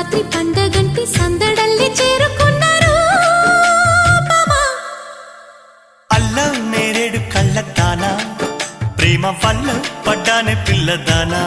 రాత్రి పండగంటి సందడల్లి చేరుకున్నారు అల్లం నేరేడు కళ్ళ దానా ప్రేమ వల్ల పడ్డానే పిల్లదానా